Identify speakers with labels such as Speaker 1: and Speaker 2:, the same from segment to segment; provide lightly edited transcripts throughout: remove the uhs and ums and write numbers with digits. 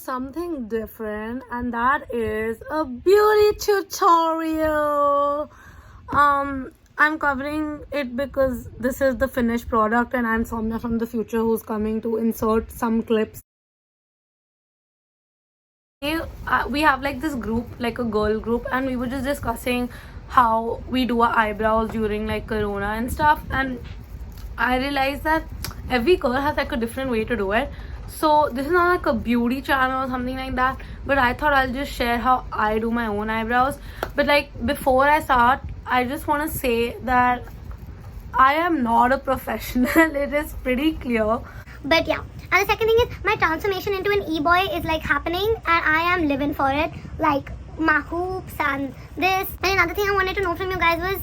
Speaker 1: something different, and that is a beauty tutorial. I'm covering it because this is the finished product and I'm Soumya from the future who's coming to insert some clips. We have like this group, like a girl group, and we were just discussing how we do our eyebrows during like corona and stuff, and I realized that every girl has like a different way to do it. So this is not like a beauty channel or something like that, but I thought I'll just share how I do my own eyebrows. But like before I start, I just want to say that I am not a professional. It is pretty clear.
Speaker 2: But yeah, and the second thing is my transformation into an e-boy is like happening and I am living for it, like my hoops and this. And another thing I wanted to know from you guys was,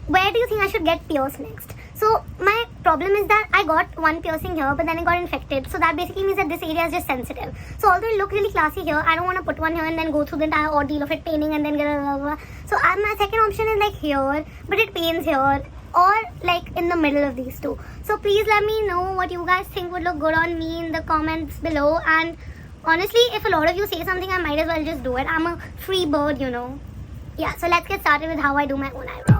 Speaker 2: where do you think I should get pierced next? So my problem is that I got one piercing here, but then it got infected. So that basically means that this area is just sensitive. So although it looked really classy here, I don't want to put one here and then go through the entire ordeal of it paining and then get a. So my second option is like here, but it pains here, or like in the middle of these two. So please let me know what you guys think would look good on me in the comments below. And honestly, if a lot of you say something, I might as well just do it. I'm a free bird, you know. Yeah, so let's get started with how I do my own eyebrows.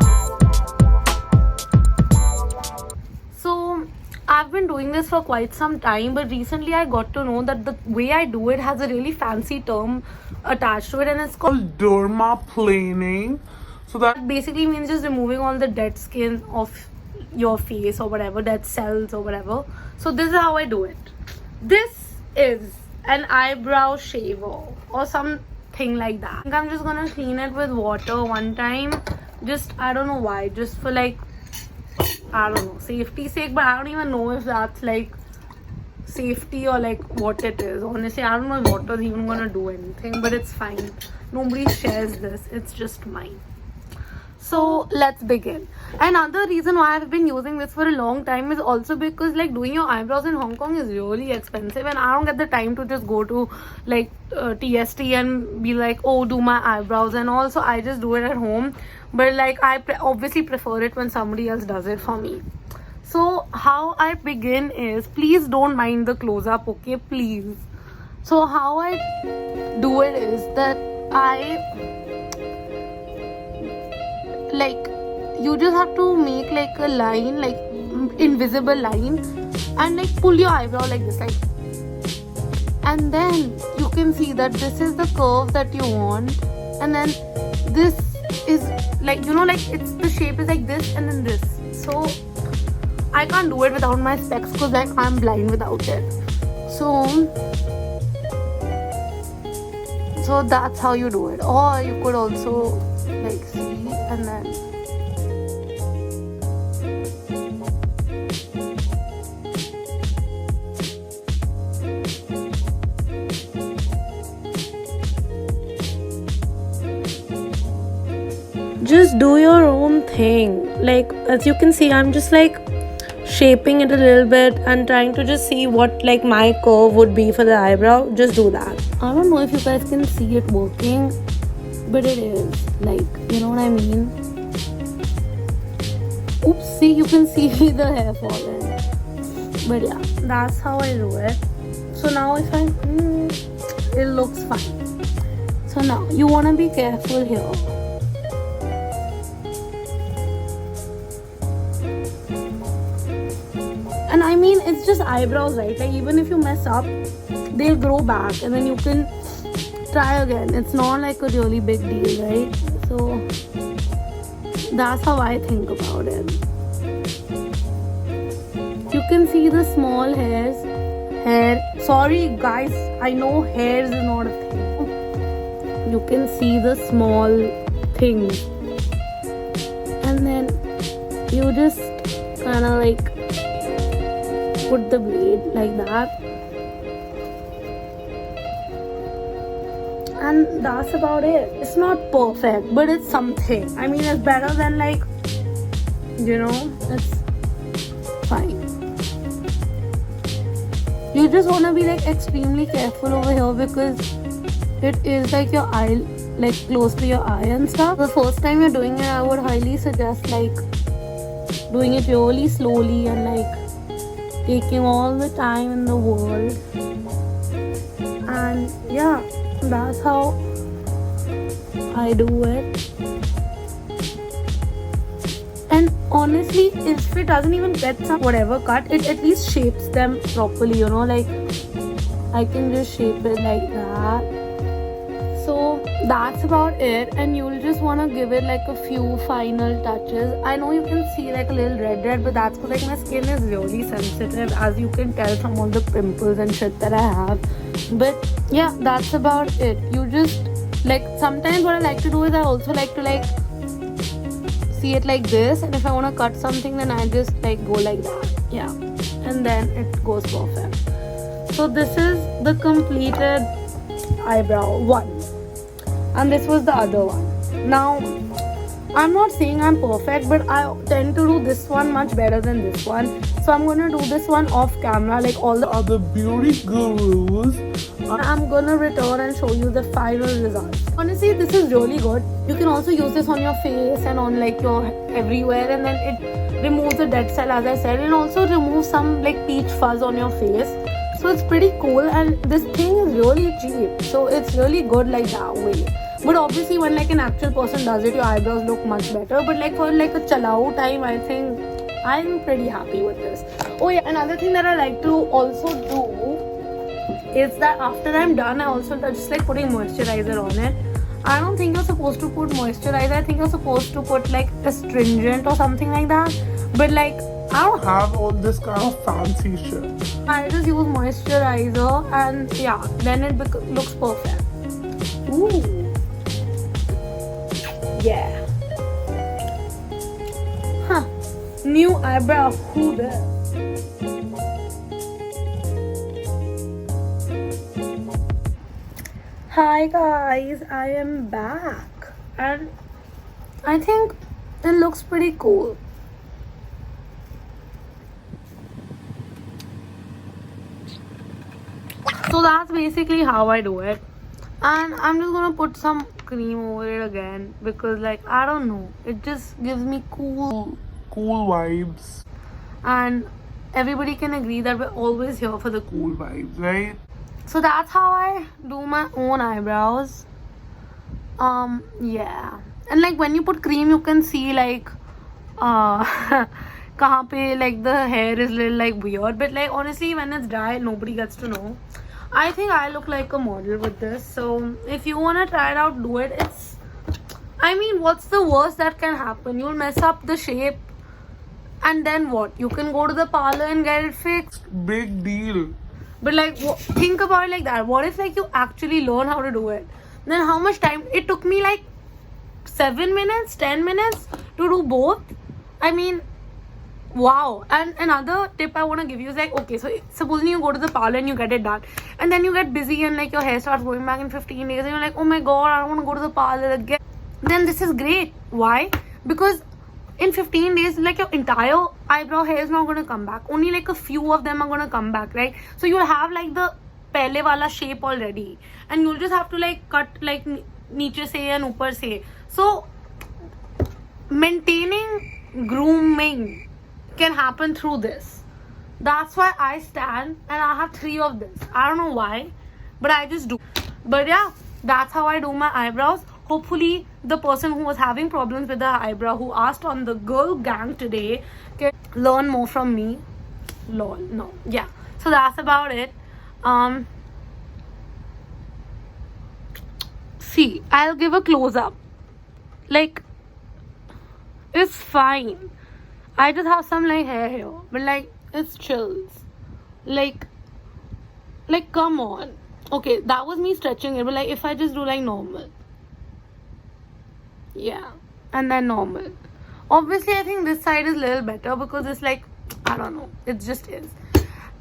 Speaker 1: So I've been doing this for quite some time, but recently I got to know that the way I do it has a really fancy term attached to it, and it's called
Speaker 3: dermaplaning. So that
Speaker 1: basically means just removing all the dead skin of your face or whatever, dead cells or whatever. So this is how I do it. This is an eyebrow shaver or something like that. I'm just gonna clean it with water one time. Just, I don't know why, just for like, I don't know, safety sake, but I don't even know if that's like safety or like what it is. Honestly, I don't know if water's even gonna do anything, but it's fine. Nobody shares this, it's just mine. So let's begin. Another reason why I've been using this for a long time is also because like doing your eyebrows in Hong Kong is really expensive, and I don't get the time to just go to like TST and be like, oh, do my eyebrows and all. So I just do it at home, but like I obviously prefer it when somebody else does it for me. So how I begin is, please don't mind the close-up, okay, please. So how I do it is that like you just have to make like a line, like invisible line, and like pull your eyebrow like this, like, and then you can see that this is the curve that you want, and then this is like, you know, like it's the shape is like this and then this. So I can't do it without my specs because like I'm blind without it. So that's how you do it. Or you could also like see and then just do your own thing. Like as you can see, I'm just like shaping it a little bit and trying to just see what like my curve would be for the eyebrow. Just do that. I don't know if you guys can see it working, but it is, like, you know what I mean. Oops, see, you can see the hair falling. But yeah, that's how I do it. So now if I it looks fine. So now you want to be careful here. And I mean, it's just eyebrows, right? Like even if you mess up, they'll grow back and then you can try again. It's not like a really big deal, right? So that's how I think about it. You can see the small hair. Sorry guys, I know hairs is not a thing. You can see the small things, and then you just kind of like put the blade like that, and that's about it. It's not perfect, but it's something. I mean, it's better than like, you know, it's fine. You just want to be like extremely careful over here because it is like your eye, like close to your eye and stuff. The first time you're doing it, I would highly suggest like doing it really slowly and like taking all the time in the world. And yeah, that's how I do it. And honestly, if it doesn't even get some whatever cut, it at least shapes them properly, you know, like I can just shape it like that. So that's about it, and you'll just want to give it like a few final touches. I know you can see like a little red, but that's because like my skin is really sensitive, as you can tell from all the pimples and shit that I have. But yeah, that's about it. You just like, sometimes what I like to do is I also like to like see it like this, and if I want to cut something, then I just like go like that. Yeah, and then it goes perfect. So this is the completed eyebrow one, and this was the other one. Now I'm not saying I'm perfect, but I tend to do this one much better than this one, so I'm gonna do this one off camera, like all the
Speaker 3: Other beauty gurus.
Speaker 1: I'm gonna return and show you the final results. Honestly, this is really good. You can also use this on your face and on like your everywhere, and then it removes the dead cell, as I said, and also removes some like peach fuzz on your face. So it's pretty cool, and this thing is really cheap, so it's really good like that way. But obviously when like an actual person does it, your eyebrows look much better. But like for like a chalao time, I think I'm pretty happy with this. Oh yeah, another thing that I like to also do is that after I'm done, I also just like putting moisturizer on it. I don't think you're supposed to put moisturizer. I think you're supposed to put like astringent or something like that. But like, I don't
Speaker 3: Have all this kind of fancy shit.
Speaker 1: I just use moisturizer, and yeah, then it looks perfect. Ooh. Yeah. Huh. New eyebrow. Who this? Hi guys, I am back, and I think it looks pretty cool. So that's basically how I do it, and I'm just gonna put some cream over it again because like, I don't know, it just gives me cool,
Speaker 3: vibes.
Speaker 1: and everybody can agree that we're always here for the cool.
Speaker 3: Cool vibes, right?
Speaker 1: So that's how I do my own eyebrows. Yeah, and like when you put cream, you can see like kahan pe like the hair is little like weird, but like honestly when it's dry, nobody gets to know. I think I look like a model with this, so if you want to try it out, do it. It's, I mean, what's the worst that can happen? You'll mess up the shape, and then what? You can go to the parlor and get it fixed.
Speaker 3: Big deal.
Speaker 1: But like, think about it like that. What if like you actually learn how to do it? Then how much time? It took me like 7 minutes, 10 minutes to do both. I mean, wow. And another tip I want to give you is like, okay, so supposing you go to the parlor and you get it done, and then you get busy and like your hair starts growing back in 15 days, and you're like, oh my god, I don't want to go to the parlor again. Then this is great. Why? Because in 15 days, like your entire eyebrow hair is not going to come back. Only like a few of them are going to come back, right? So you'll have like the pehle wala shape already, and you'll just have to like cut like niche se and upar se. So maintaining grooming can happen through this. That's why I stand, and I have 3 of this. I don't know why, but I just do. But yeah, that's how I do my eyebrows. Hopefully the person who was having problems with the eyebrow, who asked on the girl gang today, can learn more from me. Lol, no, yeah. So that's about it. See, I'll give a close up. Like, it's fine. I just have some like hair here, but like, it's chills. Like come on. Okay, that was me stretching it, but like if I just do like normal, yeah, and then normal. Obviously I think this side is a little better because it's like, I don't know, it just is.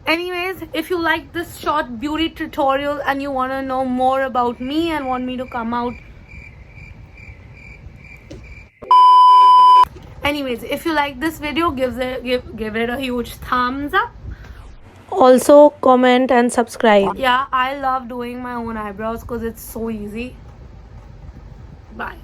Speaker 1: Anyways, if you like this short beauty tutorial and you want to know more about me and want me to come out, anyways, if you like this video, give it a huge thumbs up. Also comment and subscribe. Yeah, I love doing my own eyebrows because it's so easy. Bye.